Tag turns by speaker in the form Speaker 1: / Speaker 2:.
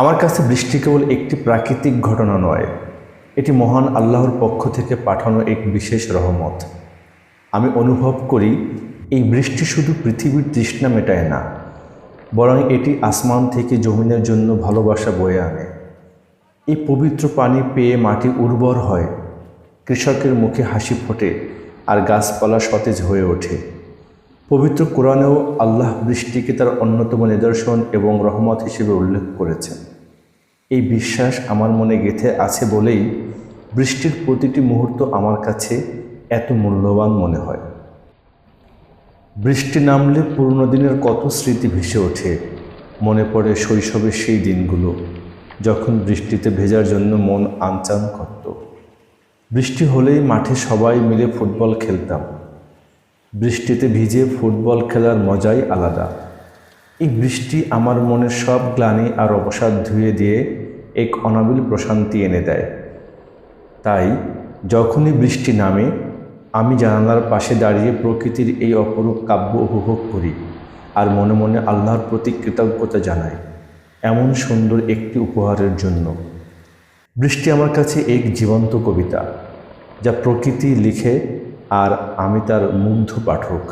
Speaker 1: আমার কাছে বৃষ্টি কেবল একটি প্রাকৃতিক ঘটনা নয়, এটি মহান আল্লাহর পক্ষ থেকে পাঠানো এক বিশেষ রহমত। আমি অনুভব করি এই বৃষ্টি শুধু পৃথিবীর তৃষ্ণা মেটায় না, বরং এটি আসমান থেকে জমিনের জন্য ভালোবাসা বয়ে আনে। এই পবিত্র পানি পেয়ে মাটি উর্বর হয়, কৃষকের মুখে হাসি ফোটে আর গাছপালা সতেজ হয়ে ওঠে। পবিত্র কোরআনেও আল্লাহ বৃষ্টিকে তার অন্যতম নিদর্শন এবং রহমত হিসেবে উল্লেখ করেছেন। এই বিশ্বাস আমার মনে গেঁথে আছে বলেই বৃষ্টির প্রতিটি মুহূর্ত আমার কাছে এত মূল্যবান মনে হয়। বৃষ্টি নামলে পুরনো দিনের কত স্মৃতি ভেসে ওঠে। মনে পড়ে শৈশবের সেই দিনগুলো, যখন বৃষ্টিতে ভেজার জন্য মন আনচান করত। বৃষ্টি হলেই মাঠে সবাই মিলে ফুটবল খেলতাম। বৃষ্টিতে ভিজে ফুটবল খেলার মজাই আলাদা। এই বৃষ্টি আমার মনের সব গ্লানি আর অবসাদ ধুয়ে দিয়ে এক অনাবিল প্রশান্তি এনে দেয়। তাই যখনই বৃষ্টি নামে, আমি জানালার পাশে দাঁড়িয়ে প্রকৃতির এই অপরূপ কাব্য উপভোগ করি আর মনে মনে আল্লাহর প্রতি কৃতজ্ঞতা জানাই এমন সুন্দর একটি উপহারের জন্য। বৃষ্টি আমার কাছে এক জীবন্ত কবিতা, যা প্রকৃতি লিখে আর আমি তার মুগ্ধ পাঠক।